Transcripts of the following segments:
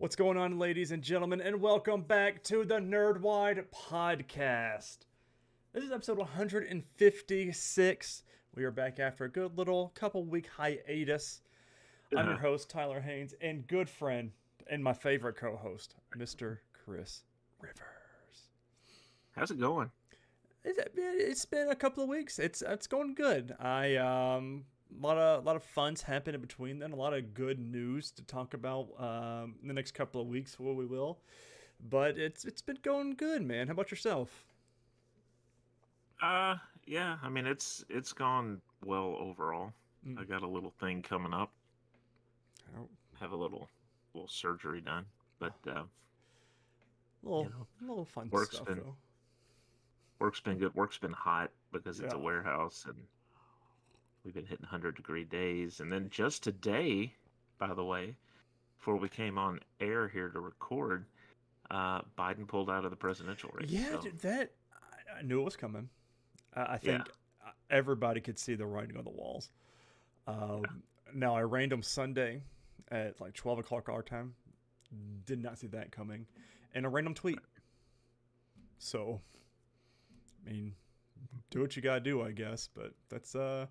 What's going on, ladies and gentlemen, and welcome back to the Nerdwide podcast. This is episode 156. We are back after a good little couple week hiatus. I'm your host, Tyler Haynes, and good friend and my favorite co-host, Mr. Chris Rivers. How's it going? It's been a couple of weeks. It's going good. A lot of fun's happened in between then. A lot of good news to talk about in the next couple of weeks. What we will, but it's been going good, man. How about yourself? Yeah. I mean, it's gone well overall. Mm. I got a little thing coming up. Oh, Have a little surgery done, but little you know, little fun work's stuff been though. work's been good. Work's been hot because it's Yeah. a warehouse, and we've been hitting 100-degree days. And then just today, by the way, before we came on air here to record, Biden pulled out of the presidential race. Yeah, So dude, that I knew it was coming. I think yeah, everybody could see the writing on the walls. Um, Now I arraigned him Sunday at like 12 o'clock our time. Did not see that coming, and a random tweet. So, I mean, do what you gotta do, I guess. But that's I'm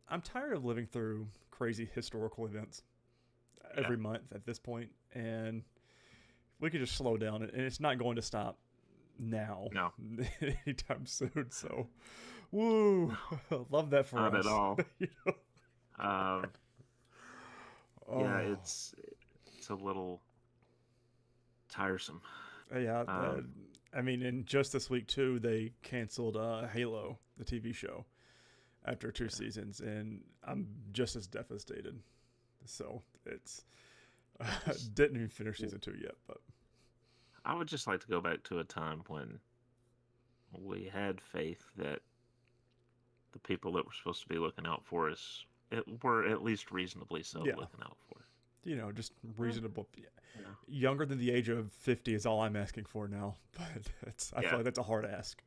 I'm tired of living through crazy historical events yeah, every month at this point, and we could just slow down, and it's not going to stop now no, anytime soon. So, woo, love that for not us. at all. You know? Um, yeah, Oh, it's a little tiresome. yeah. Um, I mean, and just this week too, they canceled Halo, the TV show, after two yeah. seasons, and I'm just as devastated. So it's I just didn't even finish season two yet, but I would just like to go back to a time when we had faith that the people that were supposed to be looking out for us were at least reasonably so yeah, looking out for. just Yeah. reasonable. Yeah. Younger than the age of 50 is all I'm asking for now, but I feel Yeah, like that's a hard ask.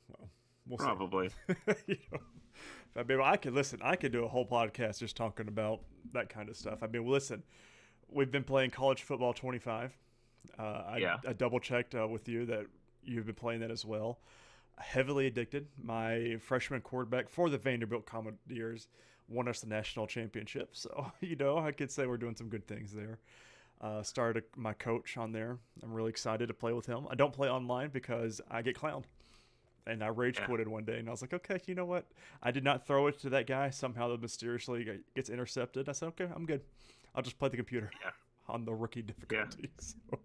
Well, we'll see. probably. you know, I mean, I could listen. I could do a whole podcast just talking about that kind of stuff. I mean, listen, we've been playing college football 25. Yeah. I double checked with you that you've been playing that as well. Heavily addicted. My freshman quarterback for the Vanderbilt Commodores won us the national championship. So, I could say we're doing some good things there. Started my coach on there. I'm really excited to play with him. I don't play online because I get clowned. And I rage Yeah. quitted one day, and I was like, okay, you know what? I did not throw it to that guy. Somehow that mysteriously gets intercepted. I said, okay, I'm good. I'll just play the computer Yeah. on the rookie Yeah. difficulty. So,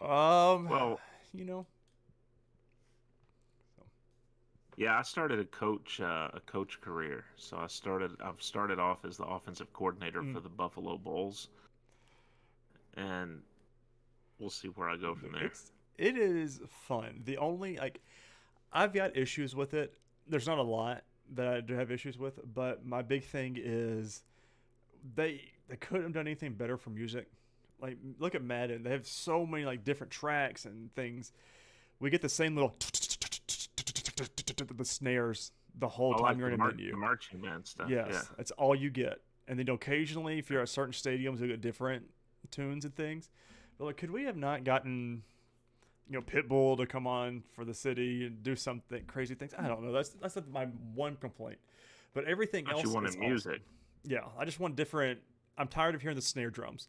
Well, you know, yeah, I started a coach career. So I've started off as the offensive coordinator mm, for the Buffalo Bulls, and we'll see where I go from there. it is fun. The only I've got issues with it. There's not a lot that I do have issues with, but my big thing is they couldn't have done anything better for music. Like, look at Madden. They have so many different tracks and things. We get the same little the snares the whole I time like you're in a the menu. marching band stuff. Yeah. Yes, that's all you get. And then occasionally, if you're at certain stadiums, you get different tunes and things. But could we have not gotten Pitbull to come on for the city and do something crazy things? I don't know. That's my one complaint. But everything Not you else is wanted awesome. music. Yeah, I just want different. I'm tired of hearing the snare drums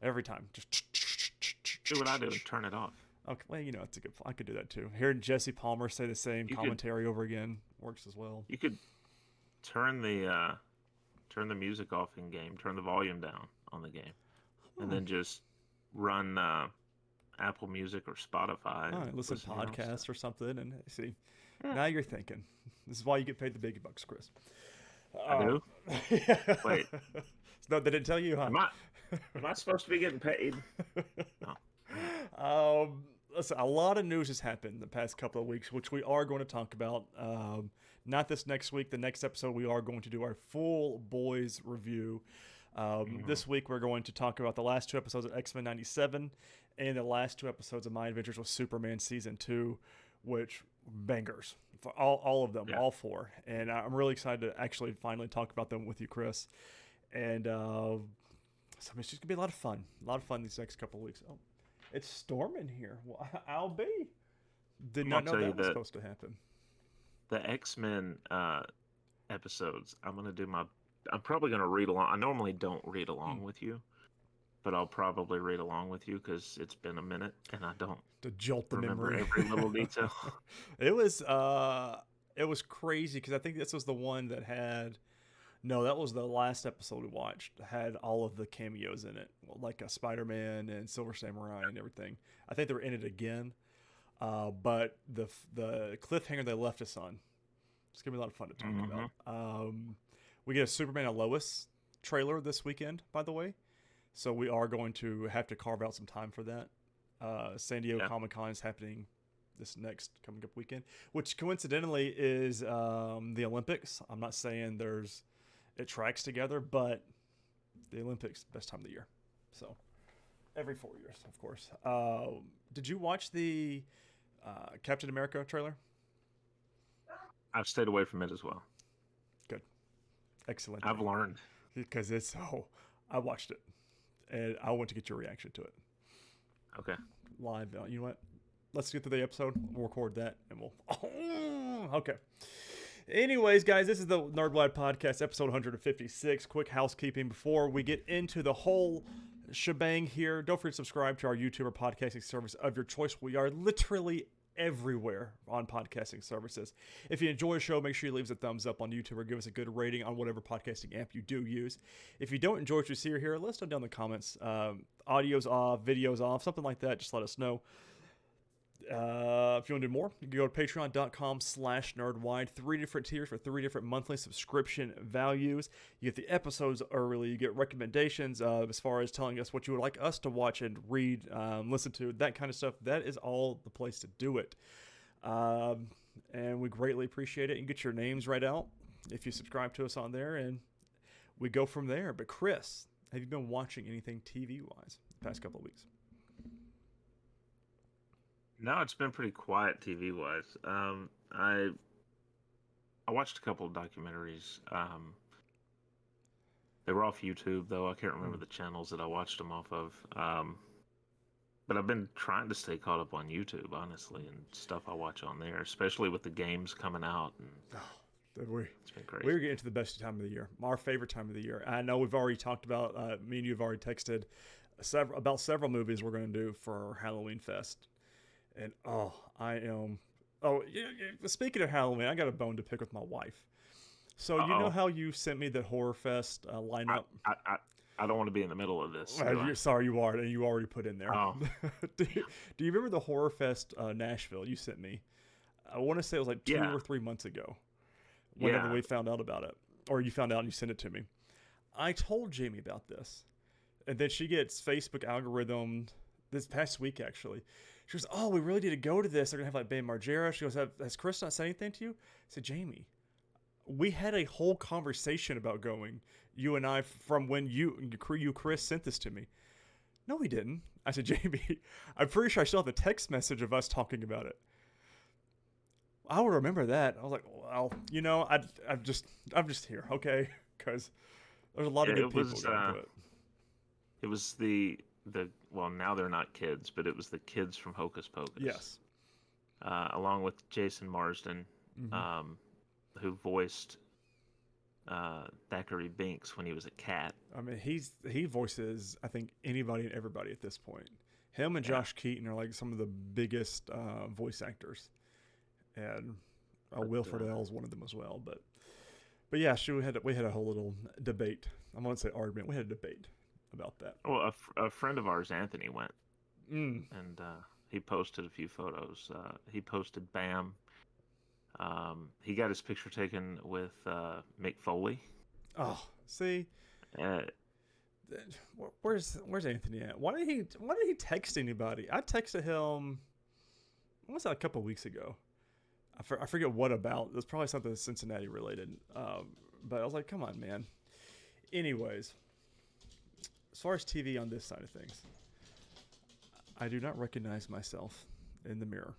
every time. Just Do what I do and turn it off. okay. Well, it's a good. I could do that too. Hearing Jesse Palmer say the same You could commentary over again works as well. you could turn the music off in game, turn the volume down on the game, and Oh, then just run Apple Music or Spotify all and right, listen listen to your own stuff. podcasts or something, and see. Yeah, Now you're thinking. This is why you get paid the big bucks, Chris. I Um, do. Wait, no, they didn't tell you, huh? am I supposed to be getting paid? No. Listen, a lot of news has happened the past couple of weeks, which we are going to talk about. Not this next week. The next episode, we are going to do our full boys review. Mhm. This week, we're going to talk about the last two episodes of X-Men 97 and the last two episodes of My Adventures with Superman Season 2, which bangers for all of them, Yeah. all four. And I'm really excited to actually finally talk about them with you, Chris. And So it's just gonna be a lot of fun. A lot of fun these next couple of weeks. Oh, it's storming here. Well, I'll be. Did I'm not gonna know tell you that was that supposed to happen. the X-Men episodes, I'm gonna do my. I'm probably gonna read along. I normally don't read along with you, but I'll probably read along with you because it's been a minute and I don't To jolt the remember memory. every little detail. It was crazy because I think this was the one that had. No, that was the last episode we watched. Had all of the cameos in it, like a Spider-Man and Silver Samurai and everything. I think they were in it again, but the cliffhanger they left us on. It's gonna be a lot of fun to talk Mm-hmm. about. We get a Superman and Lois trailer this weekend, by the way, so we are going to have to carve out some time for that. San Diego Yeah. Comic Con is happening this next coming up weekend, which coincidentally is the Olympics. I'm not saying it tracks together, but the Olympics best time of the year. So every 4 years, of course. Did you watch the Captain America trailer? I've stayed away from it as well. Good, excellent. I've learned. Because I watched it, and I want to get your reaction to it Okay. live. You know what? Let's get through the episode. We'll record that, and we'll. Okay. Anyways, guys, this is the Nerdwide Podcast, episode 156. Quick housekeeping before we get into the whole shebang here. Don't forget to subscribe to our YouTube or podcasting service of your choice. We are literally everywhere on podcasting services. If you enjoy the show, make sure you leave us a thumbs up on YouTube or give us a good rating on whatever podcasting app you do use. If you don't enjoy what you see or hear, let us know down in the comments. Audio's off, video's off, something like that. Just let us know. If you want to do more, you can go to patreon.com/nerdwide. 3 different tiers for 3 different monthly subscription values. You get the episodes early. You get recommendations as far as telling us what you would like us to watch and read, listen to, that kind of stuff. That is all the place to do it. And we greatly appreciate it. You can get your names right out if you subscribe to us on there, and we go from there. But Chris, have you been watching anything TV-wise the past couple of weeks? No, it's been pretty quiet TV wise. I watched a couple of documentaries. They were off YouTube though. I can't remember the channels that I watched them off of. But I've been trying to stay caught up on YouTube, honestly, and stuff I watch on there, especially with the games coming out. And it's been great. We're getting to the best time of the year, our favorite time of the year. I know we've already talked about. Me and you have already texted about several movies we're going to do for Halloween Fest. And I am. Oh, yeah, speaking of Halloween, I got a bone to pick with my wife. So you know how you sent me the Horror Fest lineup? I don't want to be in the middle of this. Sorry, you are, and you already put in there. Oh. do you remember the Horror Fest Nashville you sent me? I want to say it was like 2 or 3 months ago. Whenever we found out about it, or you found out and you sent it to me. I told Jamie about this, and then she gets Facebook algorithm this past week actually. She goes, "Oh, we really need to go to this. They're going to have like Bam Margera." She goes, "Has Chris not said anything to you?" I said, "Jamie, we had a whole conversation about going, you and I, from when you Chris, sent this to me." "No, we didn't." I said, "Jamie, I'm pretty sure I still have the text message of us talking about it." "I will remember that." I was like, "Well, you know, I'm just here, okay?" Because there's a lot of good people going to it. It was the well, now they're not kids, but it was the kids from Hocus Pocus. Yes. Along with Jason Marsden, who voiced Thackeray Binks when he was a cat. I mean, he voices, I think, anybody and everybody at this point. Him and Josh Keaton are like some of the biggest voice actors, and Will Friedle is one of them as well. But yeah, we had a whole little debate. I won't say argument. We had a debate about that. Well, a friend of ours, Anthony, went, and he posted a few photos. He posted Bam. He got his picture taken with Mick Foley. Oh, see, where's Anthony at? Why did he text anybody? I texted him. What was that, a couple of weeks ago? I forget what about. It was probably something Cincinnati related. But I was like, come on, man. Anyways, as far as TV on this side of things, I do not recognize myself in the mirror.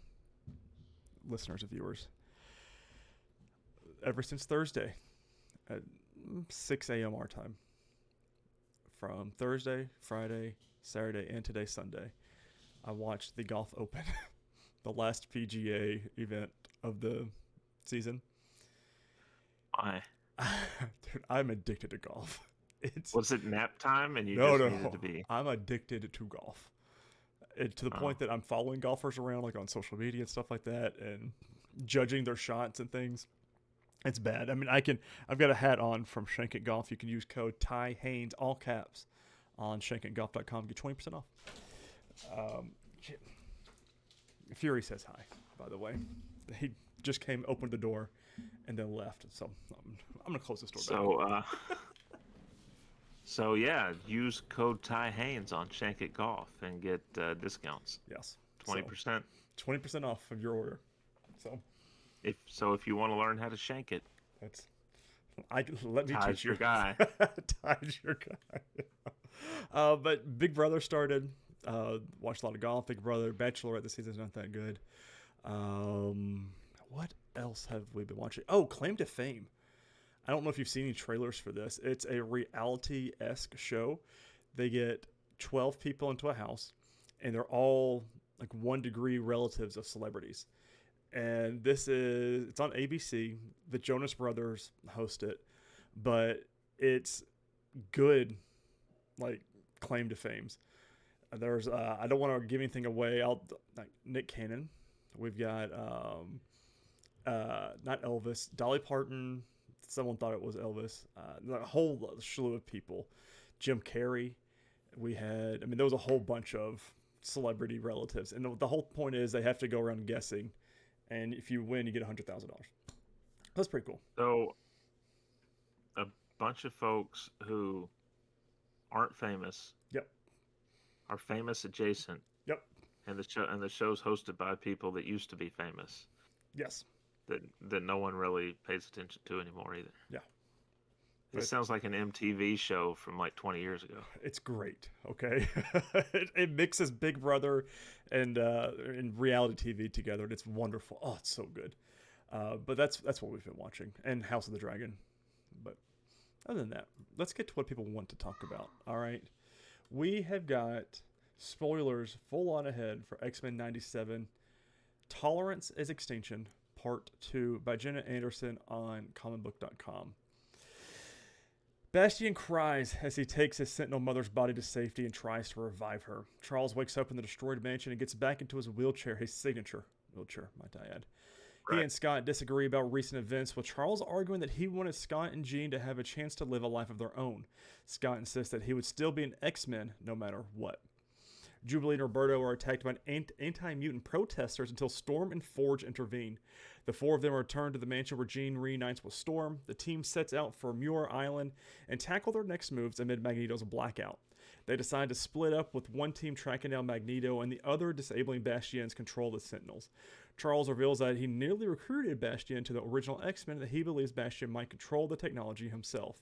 Listeners and viewers. Ever since Thursday at 6 a.m. our time, from Thursday, Friday, Saturday, and today, Sunday. I watched the Golf Open, the last PGA event of the season. Why? Dude, I'm addicted to golf. Was it nap time and you no, just no. needed to be? I'm addicted to golf. To the Oh. point that I'm following golfers around, like on social media and stuff like that, and judging their shots and things. It's bad. I mean, I've got a hat on from Shank It Golf. You can use code Ty Haynes, all caps, on shankitgolf.com. Get 20% off. Fury says hi, by the way. He just came, opened the door, and then left. So I'm going to close this door back. So yeah, use code Ty Haynes on Shank It Golf and get discounts. Yes. 20%. 20% off of your order. So if you want to learn how to shank it, let me Ty's teach you. your guy. Ty's your guy. But Big Brother started. Watched a lot of golf. Big Brother, Bachelorette this season's not that good. What else have we been watching? Oh, Claim to Fame. I don't know if you've seen any trailers for this. It's a reality-esque show. They get 12 people into a house, and they're all like 1-degree relatives of celebrities. And it's on ABC. The Jonas Brothers host it, but it's good, like Claim to Fames. There's I don't want to give anything away. Nick Cannon. We've got not Elvis, Dolly Parton. Someone thought it was Elvis. A whole slew of people. Jim Carrey. There was a whole bunch of celebrity relatives, and the whole point is they have to go around guessing, and if you win, you get $100,000. That's pretty cool. So, a bunch of folks who aren't famous. Yep. Are famous adjacent. Yep. And the show's hosted by people that used to be famous. Yes. That no one really pays attention to anymore either. Yeah. It sounds like an MTV show from like 20 years ago. It's great. Okay. it mixes Big Brother and reality TV together, and it's wonderful. Oh, it's so good. But that's what we've been watching, and House of the Dragon. But other than that, let's get to what people want to talk about. All right. We have got spoilers full on ahead for X-Men 97. Tolerance is Extinction, Part 2 by Jenna Anderson on commonbook.com. Bastian cries as he takes his Sentinel mother's body to safety and tries to revive her. Charles wakes up in the destroyed mansion and gets back into his wheelchair, his signature wheelchair, might I add. Right. He and Scott disagree about recent events, with Charles arguing that he wanted Scott and Jean to have a chance to live a life of their own. Scott insists that he would still be an X-Men no matter what. Jubilee and Roberto are attacked by anti-mutant protesters until Storm and Forge intervene. The four of them are returned to the mansion where Jean reunites with Storm. The team sets out for Muir Island and tackle their next moves amid Magneto's blackout. They decide to split up, with one team tracking down Magneto and the other disabling Bastien's control of the Sentinels. Charles reveals that he nearly recruited Bastien to the original X-Men and that he believes Bastien might control the technology himself.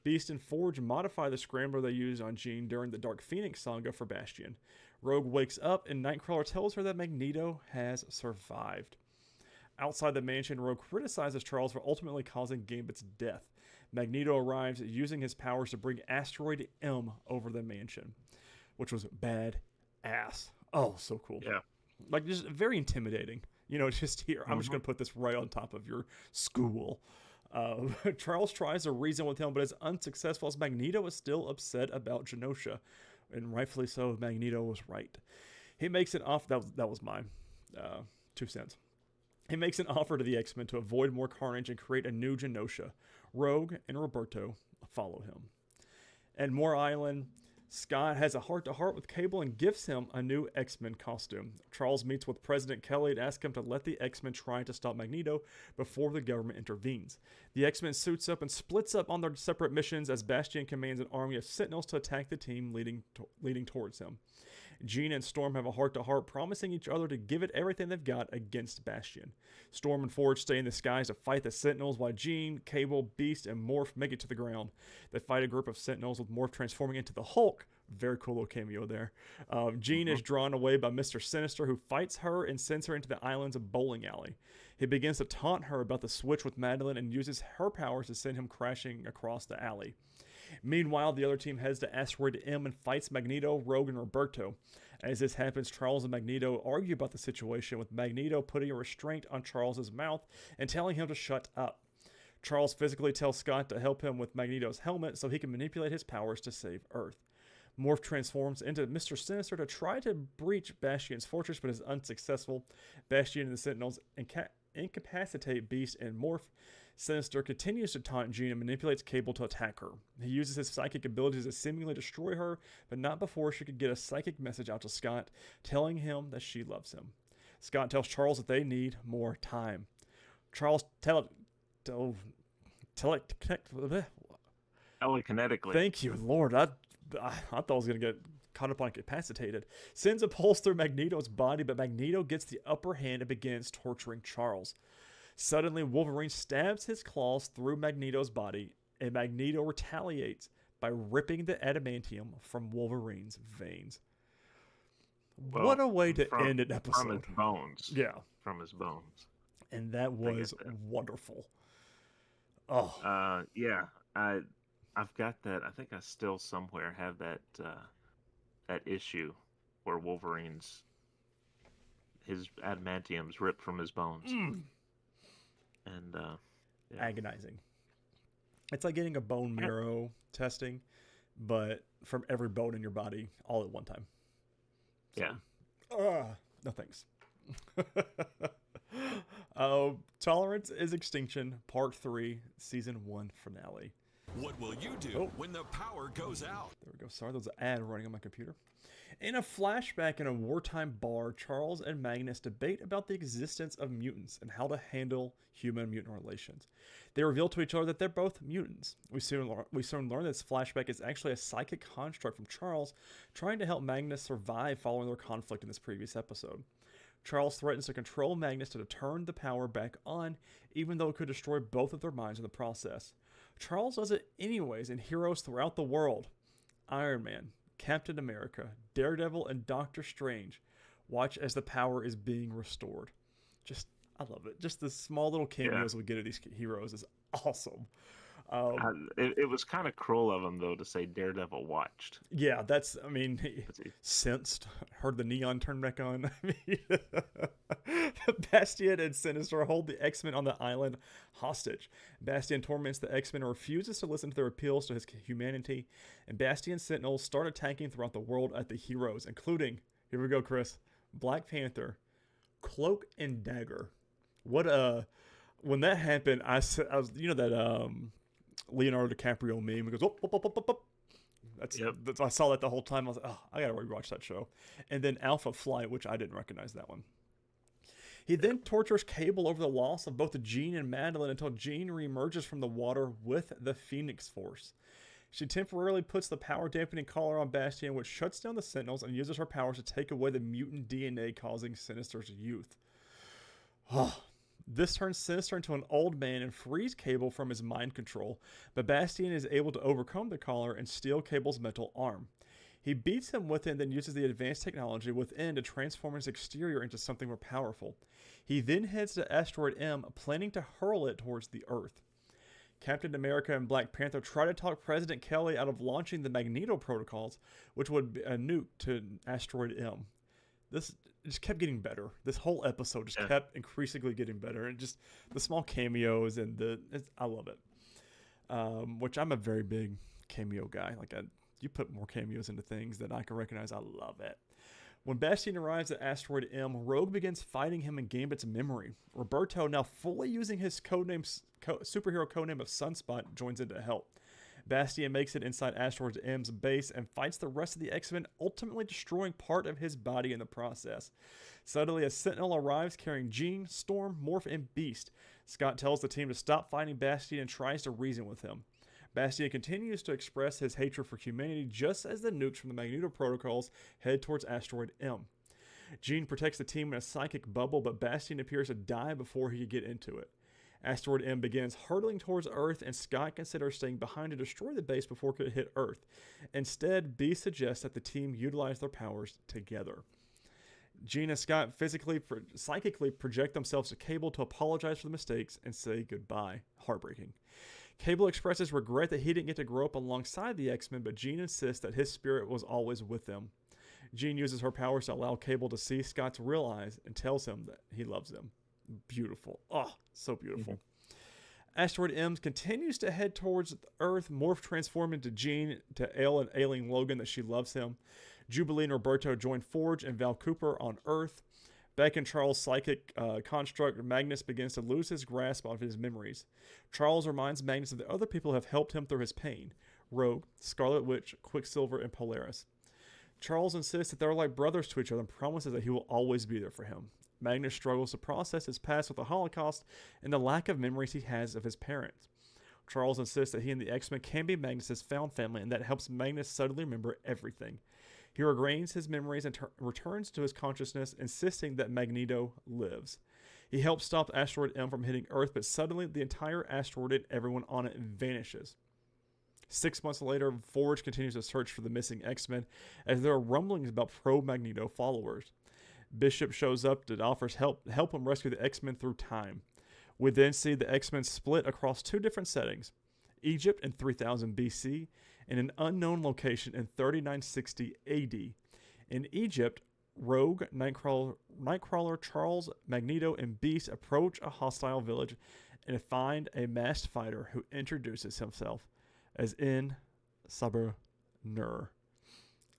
Beast and Forge modify the scrambler they used on Jean during the Dark Phoenix saga for Bastien. Rogue wakes up and Nightcrawler tells her that Magneto has survived. Outside the mansion, Rogue criticizes Charles for ultimately causing Gambit's death. Magneto arrives using his powers to bring Asteroid M over the mansion, which was bad ass. Oh, so cool. Yeah. Like, just very intimidating. Just here, I'm just going to put this right on top of your school. Charles tries to reason with him, but is unsuccessful as Magneto is still upset about Genosha. And rightfully so, Magneto was right. He makes an offer. That was my 2 cents. He makes an offer to the X-Men to avoid more carnage and create a new Genosha. Rogue and Roberto follow him. At Moore Island, Scott has a heart-to-heart with Cable and gifts him a new X-Men costume. Charles meets with President Kelly and asks him to let the X-Men try to stop Magneto before the government intervenes. The X-Men suits up and splits up on their separate missions as Bastien commands an army of Sentinels to attack the team leading towards him. Jean and Storm have a heart-to-heart, promising each other to give it everything they've got against Bastien. Storm and Forge stay in the skies to fight the Sentinels, while Jean, Cable, Beast, and Morph make it to the ground. They fight a group of Sentinels, with Morph transforming into the Hulk. Very cool little cameo there. Jean is drawn away by Mr. Sinister, who fights her and sends her into the island's bowling alley. He begins to taunt her about the switch with Madeline and uses her powers to send him crashing across the alley. Meanwhile, the other team heads to Asteroid M and fights Magneto, Rogue, and Roberto. As this happens, Charles and Magneto argue about the situation, with Magneto putting a restraint on Charles's mouth and telling him to shut up. Charles physically tells Scott to help him with Magneto's helmet so he can manipulate his powers to save Earth. Morph transforms into Mr. Sinister to try to breach Bastion's fortress, but is unsuccessful. Bastion and the Sentinels incapacitate Beast and Morph. Sinister continues to taunt Jean and manipulates Cable to attack her. He uses his psychic abilities to seemingly destroy her, but not before she could get a psychic message out to Scott, telling him that she loves him. Scott tells Charles that they need more time. Charles telekinetically. Thank you, Lord. I thought I was going to get caught up on incapacitated. Sends a pulse through Magneto's body, but Magneto gets the upper hand and begins torturing Charles. Suddenly, Wolverine stabs his claws through Magneto's body, and Magneto retaliates by ripping the adamantium from Wolverine's veins. Well, what a way to end an episode. From his bones. Yeah. From his bones. And that was wonderful. Oh. Yeah. I've got that. I think I still somewhere have that issue where Wolverine's his adamantium's ripped from his bones. And yeah. Agonizing. It's like getting a bone marrow testing, but from every bone in your body all at one time. So, yeah. No thanks. Tolerance is Extinction, Part 3, Season 1 finale. What will you do when the power goes out? There we go. Sorry, there's an ad running on my computer. In a flashback in a wartime bar, Charles and Magnus debate about the existence of mutants and how to handle human-mutant relations. They reveal to each other that they're both mutants. We soon learn this flashback is actually a psychic construct from Charles trying to help Magnus survive following their conflict in this previous episode. Charles threatens to control Magnus to turn the power back on, even though it could destroy both of their minds in the process. Charles does it anyways in heroes throughout the world. Iron Man, Captain America, Daredevil, and Doctor Strange watch as the power is being restored. I love it. Just the small little cameos we get of these heroes is awesome. It was kind of cruel of him, though, to say Daredevil watched. Yeah, he sensed, heard the neon turn back on. Bastion and Sinister hold the X-Men on the island hostage. Bastion torments the X-Men and refuses to listen to their appeals to his humanity. And Bastion's Sentinels start attacking throughout the world at the heroes, including, here we go, Chris, Black Panther, Cloak, and Dagger. When that happened, I was, that Leonardo DiCaprio meme. He goes, oh. That's I saw that the whole time. I was like, I gotta rewatch that show. And then Alpha Flight, which I didn't recognize that one. He then tortures Cable over the loss of both Jean and Madeline until Jean reemerges from the water with the Phoenix Force. She temporarily puts the power dampening collar on Bastion, which shuts down the Sentinels and uses her powers to take away the mutant DNA causing Sinister's youth. This turns Sinister into an old man and frees Cable from his mind control, but Bastion is able to overcome the collar and steal Cable's metal arm. He beats him with it and then uses the advanced technology within to transform his exterior into something more powerful. He then heads to Asteroid M, planning to hurl it towards the Earth. Captain America and Black Panther try to talk President Kelly out of launching the Magneto protocols, which would be a nuke to Asteroid M. This just kept getting better. This whole episode just kept increasingly getting better, and just the small cameos and I love it. Which I'm a very big cameo guy. You put more cameos into things that I can recognize. I love it. When Bastion arrives at Asteroid M, Rogue begins fighting him in Gambit's memory. Roberto, now fully using his superhero codename of Sunspot, joins in to help. Bastion makes it inside Asteroid M's base and fights the rest of the X-Men, ultimately destroying part of his body in the process. Suddenly, a Sentinel arrives carrying Jean, Storm, Morph, and Beast. Scott tells the team to stop fighting Bastion and tries to reason with him. Bastion continues to express his hatred for humanity just as the nukes from the Magneto protocols head towards Asteroid M. Jean protects the team in a psychic bubble, but Bastion appears to die before he can get into it. Asteroid M begins hurtling towards Earth, and Scott considers staying behind to destroy the base before it could hit Earth. Instead, B suggests that the team utilize their powers together. Jean and Scott psychically project themselves to Cable to apologize for the mistakes and say goodbye. Heartbreaking. Cable expresses regret that he didn't get to grow up alongside the X-Men, but Jean insists that his spirit was always with them. Jean uses her powers to allow Cable to see Scott's real eyes and tells him that he loves him. Beautiful. Oh, so beautiful. Asteroid M continues to head towards Earth, Morph transform into Jean to ailing Logan that she loves him. Jubilee and Roberto join Forge and Val Cooper on Earth. Back in Charles' psychic construct, Magnus begins to lose his grasp of his memories. Charles reminds Magnus of the other people who have helped him through his pain: Rogue, Scarlet Witch, Quicksilver, and Polaris. Charles insists that they're like brothers to each other and promises that he will always be there for him. Magnus struggles to process his past with the Holocaust and the lack of memories he has of his parents. Charles insists that he and the X-Men can be Magnus' found family, and that helps Magnus suddenly remember everything. He regains his memories and returns to his consciousness, insisting that Magneto lives. He helps stop Asteroid M from hitting Earth, but suddenly the entire asteroid and everyone on it vanishes. 6 months later, Forge continues to search for the missing X-Men, as there are rumblings about pro-Magneto followers. Bishop shows up and offers help him rescue the X-Men through time. We then see the X-Men split across two different settings: Egypt in 3000 BC and an unknown location in 3960 AD. In Egypt, Rogue, Nightcrawler, Charles, Magneto, and Beast approach a hostile village and find a masked fighter who introduces himself as In Saber Nur.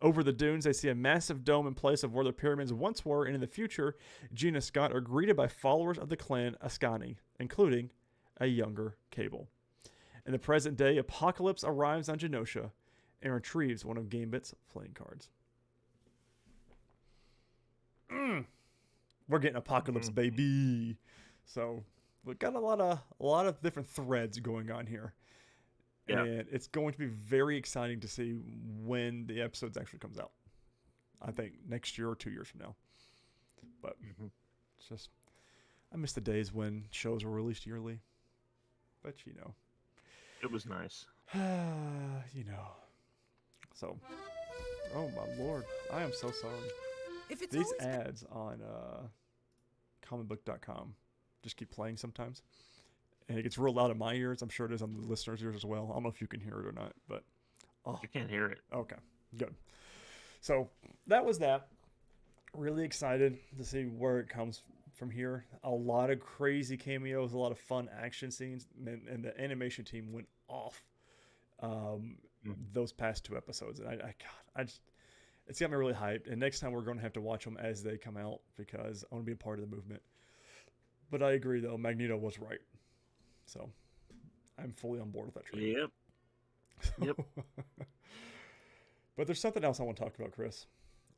Over the dunes, they see a massive dome in place of where the pyramids once were, and in the future, Jean and Scott are greeted by followers of the clan Ascani, including a younger Cable. In the present day, Apocalypse arrives on Genosha and retrieves one of Gambit's playing cards. We're getting Apocalypse, baby. So we've got a lot of different threads going on here. Yeah. And it's going to be very exciting to see when the episodes actually comes out. I think next year or 2 years from now. But it's just, I miss the days when shows were released yearly. But you know. It was nice. You know. So, oh my lord. I am so sorry. If it's These ads on comicbook.com just keep playing sometimes. And it gets real loud in my ears. I'm sure it is on the listeners' ears as well. I don't know if you can hear it or not, but you can't hear it. Okay, good. So that was that. Really excited to see where it comes from here. A lot of crazy cameos, a lot of fun action scenes, and the animation team went off those past two episodes. And it's got me really hyped. And next time we're going to have to watch them as they come out because I want to be a part of the movement. But I agree, though, Magneto was right. So I'm fully on board with that trade. Yep. But there's something else I want to talk about, Chris.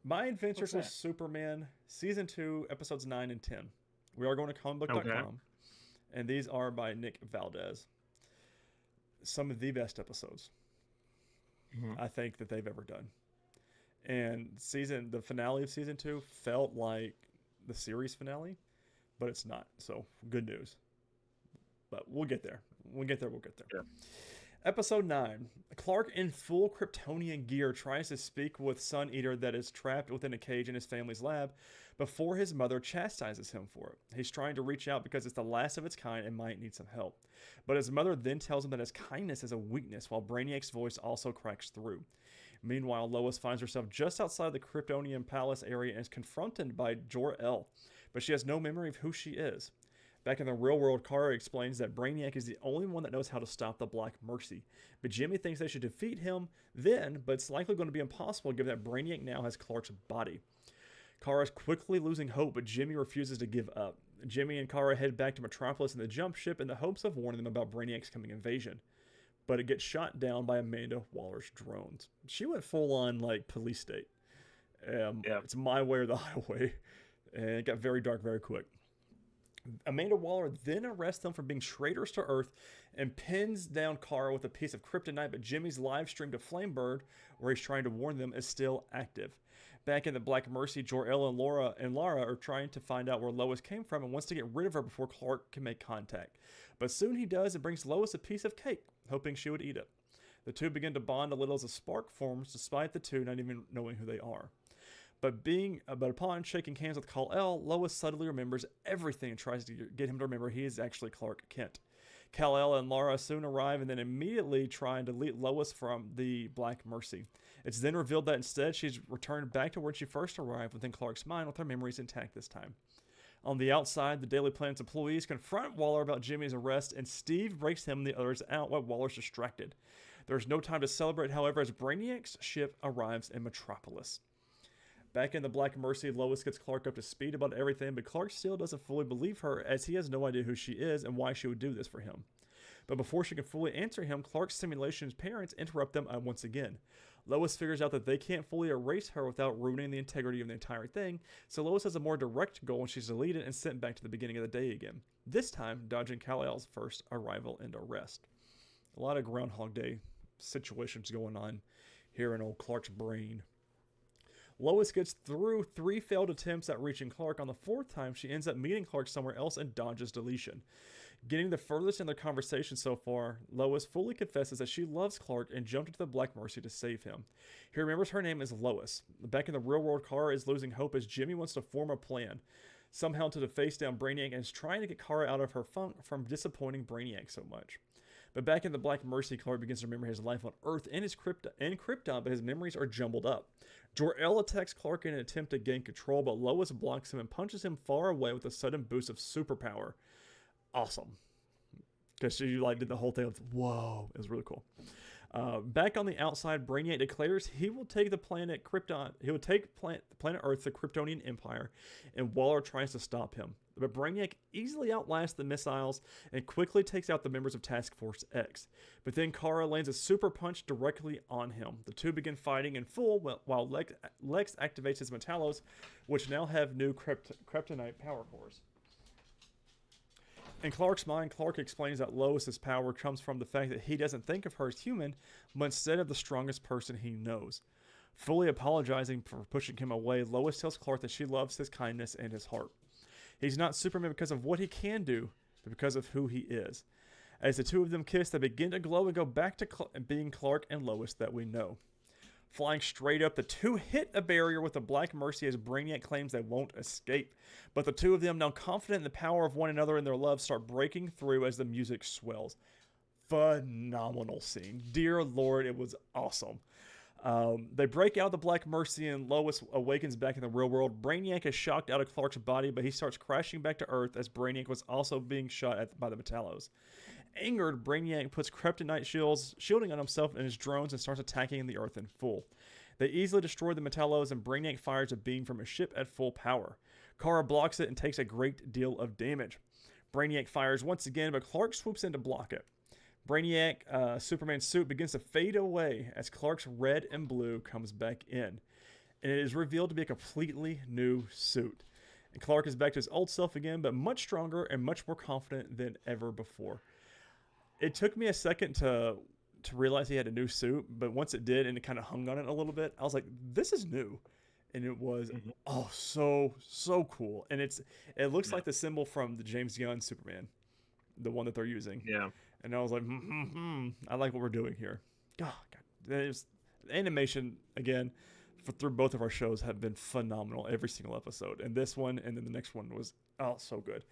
My Adventures with Superman, Season 2, Episodes 9 and 10. We are going to comicbook.com, and these are by Nick Valdez. Some of the best episodes I think that they've ever done. And the finale of Season 2 felt like the series finale, but it's not. So, good news. But we'll get there. Yeah. Episode 9. Clark, in full Kryptonian gear, tries to speak with Sun Eater that is trapped within a cage in his family's lab before his mother chastises him for it. He's trying to reach out because it's the last of its kind and might need some help. But his mother then tells him that his kindness is a weakness, while Brainiac's voice also cracks through. Meanwhile, Lois finds herself just outside the Kryptonian Palace area and is confronted by Jor-El, but she has no memory of who she is. Back in the real world, Kara explains that Brainiac is the only one that knows how to stop the Black Mercy. But Jimmy thinks they should defeat him then, but it's likely going to be impossible given that Brainiac now has Clark's body. Kara's quickly losing hope, but Jimmy refuses to give up. Jimmy and Kara head back to Metropolis in the jump ship in the hopes of warning them about Brainiac's coming invasion. But it gets shot down by Amanda Waller's drones. She went full on like police state. It's my way or the highway. And it got very dark very quick. Amanda Waller then arrests them for being traitors to Earth and pins down Kara with a piece of kryptonite, but Jimmy's live stream to Flamebird, where he's trying to warn them, is still active. Back in the Black Mercy, Jor-El and Lara are trying to find out where Lois came from and wants to get rid of her before Clark can make contact. But soon he does and brings Lois a piece of cake, hoping she would eat it. The two begin to bond a little as a spark forms, despite the two not even knowing who they are. But upon shaking hands with Kal-El, Lois suddenly remembers everything and tries to get him to remember he is actually Clark Kent. Kal-El and Lara soon arrive and then immediately try and delete Lois from the Black Mercy. It's then revealed that instead she's returned back to where she first arrived within Clark's mind with her memories intact this time. On the outside, the Daily Planet's employees confront Waller about Jimmy's arrest, and Steve breaks him and the others out while Waller's distracted. There's no time to celebrate, however, as Brainiac's ship arrives in Metropolis. Back in the Black Mercy, Lois gets Clark up to speed about everything, but Clark still doesn't fully believe her as he has no idea who she is and why she would do this for him. But before she can fully answer him, Clark's simulation's parents interrupt them once again. Lois figures out that they can't fully erase her without ruining the integrity of the entire thing, so Lois has a more direct goal and she's deleted and sent back to the beginning of the day again, this time dodging Kal-El's first arrival and arrest. A lot of Groundhog Day situations going on here in old Clark's brain. Lois gets through 3 failed attempts at reaching Clark. On the 4th time, she ends up meeting Clark somewhere else and dodges deletion. Getting the furthest in their conversation so far, Lois fully confesses that she loves Clark and jumped into the Black Mercy to save him. He remembers her name is Lois. Back in the real world, Kara is losing hope as Jimmy wants to form a plan, somehow to face down Brainiac, and is trying to get Kara out of her funk from disappointing Brainiac so much. But back in the Black Mercy, Clark begins to remember his life on Earth and Krypton, but his memories are jumbled up. Jor-El attacks Clark in an attempt to gain control, but Lois blocks him and punches him far away with a sudden boost of superpower. Awesome. Because she did the whole thing of, whoa, it was really cool. Back on the outside, Brainiac declares he will take the planet Krypton. He will take planet Earth, the Kryptonian Empire, and Waller tries to stop him. But Brainiac easily outlasts the missiles and quickly takes out the members of Task Force X. But then Kara lands a super punch directly on him. The two begin fighting in full while Lex activates his Metallos, which now have new kryptonite power cores. In Clark's mind, Clark explains that Lois's power comes from the fact that he doesn't think of her as human, but instead of the strongest person he knows. Fully apologizing for pushing him away, Lois tells Clark that she loves his kindness and his heart. He's not Superman because of what he can do, but because of who he is. As the two of them kiss, they begin to glow and go back to being Clark and Lois that we know. Flying straight up, the two hit a barrier with the Black Mercy as Brainiac claims they won't escape. But the two of them, now confident in the power of one another and their love, start breaking through as the music swells. Phenomenal scene. Dear Lord, it was awesome. They break out the Black Mercy and Lois awakens back in the real world. Brainiac is shocked out of Clark's body, but he starts crashing back to Earth as Brainiac was also being shot at by the Metallos. Angered, Brainiac puts kryptonite shielding on himself and his drones and starts attacking the Earth in full. They easily destroy the Metallos and Brainiac fires a beam from his ship at full power. Kara blocks it and takes a great deal of damage. Brainiac fires once again, but Clark swoops in to block it. Brainiac, Superman's suit begins to fade away as Clark's red and blue comes back in. And it is revealed to be a completely new suit. And Clark is back to his old self again, but much stronger and much more confident than ever before. It took me a second to realize he had a new suit, but once it did and it kind of hung on it a little bit, I was like, this is new. And it was, so cool. And it looks like the symbol from the James Gunn Superman, the one that they're using. Yeah. And I was like, I like what we're doing here. God, the animation, again, through both of our shows have been phenomenal, every single episode. And this one and then the next one was, so good.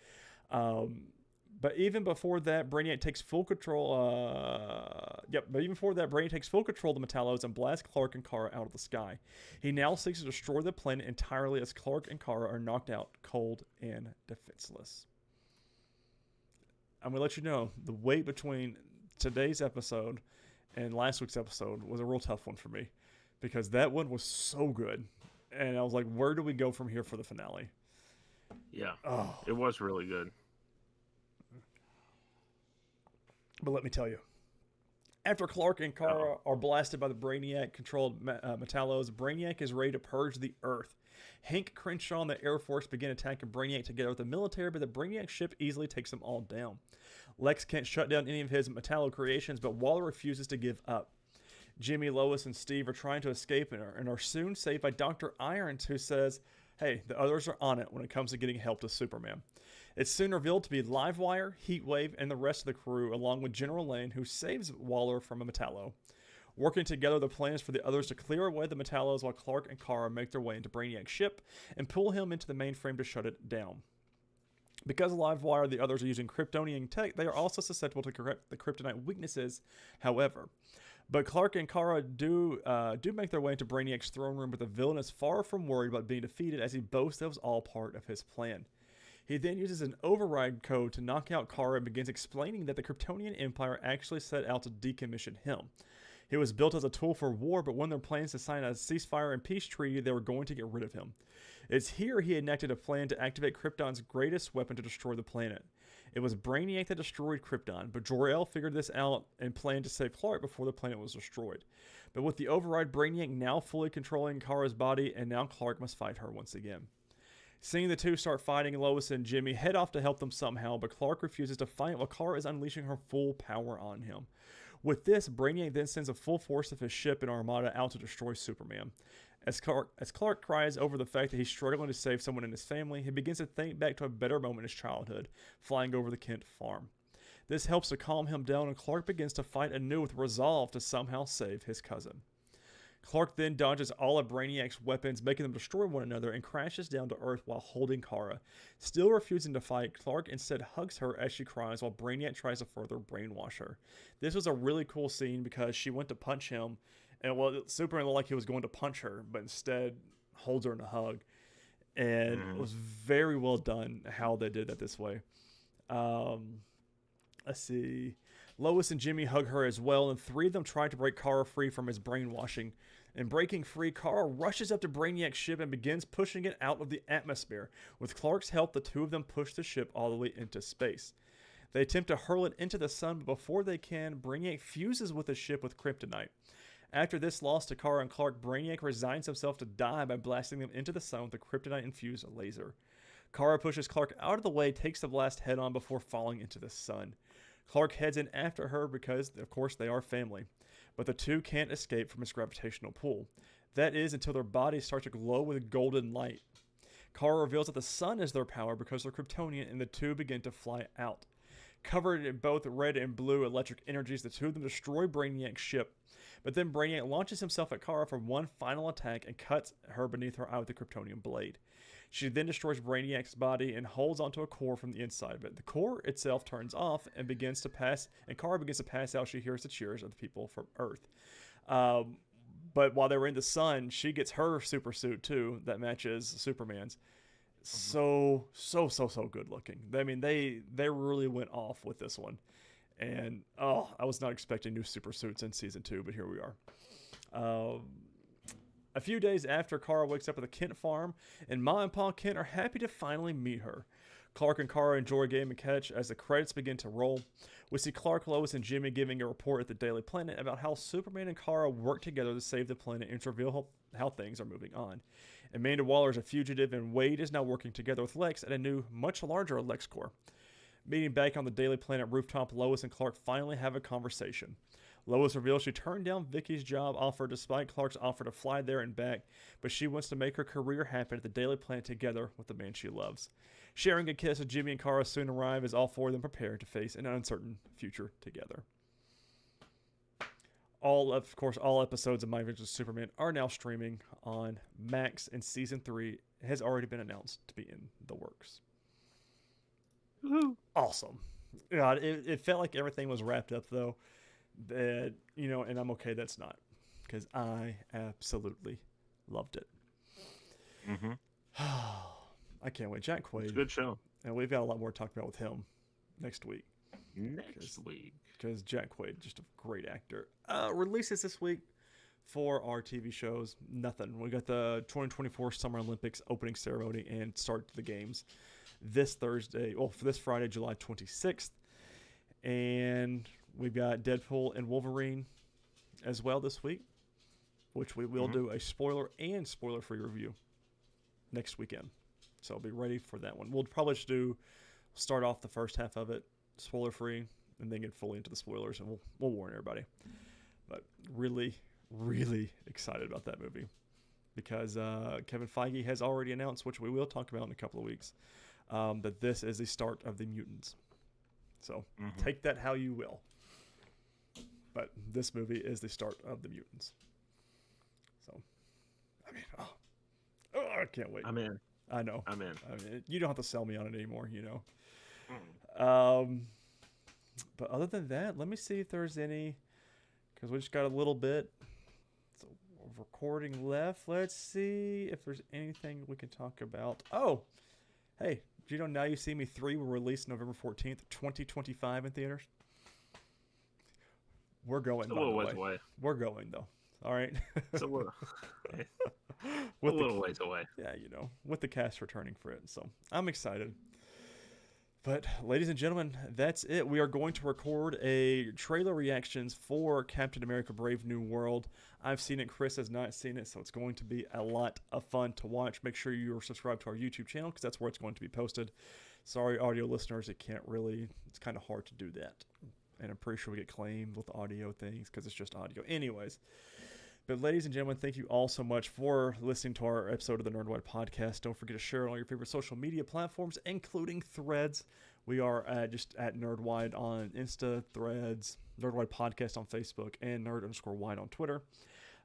But even before that, Brainiac takes full control. Brainiac takes full control of the Metallos and blasts Clark and Kara out of the sky. He now seeks to destroy the planet entirely as Clark and Kara are knocked out cold and defenseless. I'm going to let you know, the wait between today's episode and last week's episode was a real tough one for me because that one was so good. And I was like, where do we go from here for the finale? Yeah, It was really good. But let me tell you, after Clark and Kara are blasted by the Brainiac-controlled Metallos, Brainiac is ready to purge the Earth. Hank Crenshaw and the Air Force begin attacking Brainiac together with the military, but the Brainiac ship easily takes them all down. Lex can't shut down any of his Metallo creations, but Waller refuses to give up. Jimmy, Lois, and Steve are trying to escape and are soon saved by Dr. Irons, who says, hey, the others are on it when it comes to getting help to Superman. It's soon revealed to be Livewire, Heatwave, and the rest of the crew, along with General Lane, who saves Waller from a Metallo. Working together, the plan is for the others to clear away the Metallos while Clark and Kara make their way into Brainiac's ship and pull him into the mainframe to shut it down. Because Livewire and the others are using Kryptonian tech, they are also susceptible to correct the Kryptonite weaknesses, however. But Clark and Kara do make their way into Brainiac's throne room, but the villain is far from worried about being defeated, as he boasts that was all part of his plan. He then uses an override code to knock out Kara and begins explaining that the Kryptonian Empire actually set out to decommission him. He was built as a tool for war, but when their plans to sign a ceasefire and peace treaty, they were going to get rid of him. It's here he enacted a plan to activate Krypton's greatest weapon to destroy the planet. It was Brainiac that destroyed Krypton, but Jor-El figured this out and planned to save Clark before the planet was destroyed. But with the override, Brainiac now fully controlling Kara's body, and now Clark must fight her once again. Seeing the two start fighting, Lois and Jimmy head off to help them somehow, but Clark refuses to fight while Kara is unleashing her full power on him. With this, Brainiac then sends a full force of his ship and armada out to destroy Superman. As Clark cries over the fact that he's struggling to save someone in his family, he begins to think back to a better moment in his childhood, flying over the Kent farm. This helps to calm him down, and Clark begins to fight anew with resolve to somehow save his cousin. Clark then dodges all of Brainiac's weapons, making them destroy one another, and crashes down to Earth while holding Kara. Still refusing to fight, Clark instead hugs her as she cries while Brainiac tries to further brainwash her. This was a really cool scene because she went to punch him, and Superman looked like he was going to punch her, but instead holds her in a hug. And it was very well done how they did that this way. Let's see. Lois and Jimmy hug her as well, and three of them try to break Kara free from his brainwashing. In breaking free, Kara rushes up to Brainiac's ship and begins pushing it out of the atmosphere. With Clark's help, the two of them push the ship all the way into space. They attempt to hurl it into the sun, but before they can, Brainiac fuses with the ship with kryptonite. After this loss to Kara and Clark, Brainiac resigns himself to die by blasting them into the sun with a kryptonite-infused laser. Kara pushes Clark out of the way, takes the blast head-on before falling into the sun. Clark heads in after her because, of course, they are family. But the two can't escape from its gravitational pull. That is, until their bodies start to glow with golden light. Kara reveals that the sun is their power because they're Kryptonian, and the two begin to fly out. Covered in both red and blue electric energies, the two of them destroy Brainiac's ship. But then Brainiac launches himself at Kara for one final attack and cuts her beneath her eye with the Kryptonian blade. She then destroys Brainiac's body and holds onto a core from the inside of it. The core itself turns off and Kara begins to pass out. She hears the cheers of the people from Earth. But while they were in the sun, she gets her super suit too that matches Superman's. So good looking. I mean, they really went off with this one. And I was not expecting new super suits in season 2, but here we are. A few days after, Kara wakes up at the Kent farm, and Ma and Pa Kent are happy to finally meet her. Clark and Kara enjoy a game of catch as the credits begin to roll. We see Clark, Lois, and Jimmy giving a report at the Daily Planet about how Superman and Kara work together to save the planet and to reveal how things are moving on. Amanda Waller is a fugitive, and Wade is now working together with Lex at a new, much larger LexCorp. Meeting back on the Daily Planet rooftop, Lois and Clark finally have a conversation. Lois reveals she turned down Vicky's job offer despite Clark's offer to fly there and back, but she wants to make her career happen at the Daily Planet together with the man she loves. Sharing a kiss with Jimmy and Kara soon arrive as all four of them prepare to face an uncertain future together. All episodes of My Adventures with Superman are now streaming on Max, and Season 3 has already been announced to be in the works. Woo-hoo. Awesome. God, it felt like everything was wrapped up, though. That, and I'm okay that's not, because I absolutely loved it. Mm-hmm. I can't wait. Jack Quaid. It's a good show. And we've got a lot more to talk about with him next week. Because Jack Quaid, just a great actor. Releases this week for our TV shows, nothing. We got the 2024 Summer Olympics opening ceremony and start the games this Friday, July 26th. And we've got Deadpool and Wolverine as well this week, which we will do a spoiler and spoiler-free review next weekend. So I'll be ready for that one. We'll probably just start off the first half of it spoiler-free and then get fully into the spoilers, and we'll warn everybody. But really, really excited about that movie because Kevin Feige has already announced, which we will talk about in a couple of weeks, that this is the start of the mutants. So take that how you will. But this movie is the start of the mutants. So, I mean, I can't wait. I'm in. I know. I'm in. I mean, you don't have to sell me on it anymore, you know. Mm. But other than that, let me see if there's any, because we just got a little bit of recording left. Let's see if there's anything we can talk about. Oh, hey, do you know Now You See Me 3 will release November 14th, 2025 in theaters? We're going, It's a by little the ways way. away. We're going, though. All right? It's a little, With a little ways away. Yeah, you know, with the cast returning for it. So I'm excited. But, ladies and gentlemen, that's it. We are going to record a trailer reactions for Captain America Brave New World. I've seen it. Chris has not seen it, so it's going to be a lot of fun to watch. Make sure you are subscribed to our YouTube channel because that's where it's going to be posted. Sorry, audio listeners, it's kind of hard to do that. And I'm pretty sure we get claimed with audio things because it's just audio. Anyways. But ladies and gentlemen, thank you all so much for listening to our episode of the Nerdwide podcast. Don't forget to share it on all your favorite social media platforms, including Threads. We are just at Nerdwide on Insta, Threads, Nerdwide Podcast on Facebook, and Nerd_Wide on Twitter.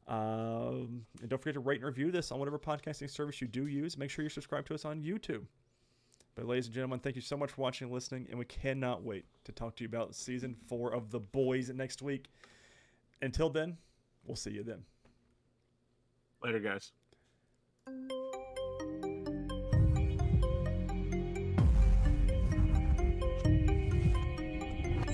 And don't forget to rate and review this on whatever podcasting service you do use. Make sure you subscribe to us on YouTube. But ladies and gentlemen, thank you so much for watching and listening, and we cannot wait to talk to you about Season 4 of The Boys next week. Until then, we'll see you then. Later, guys.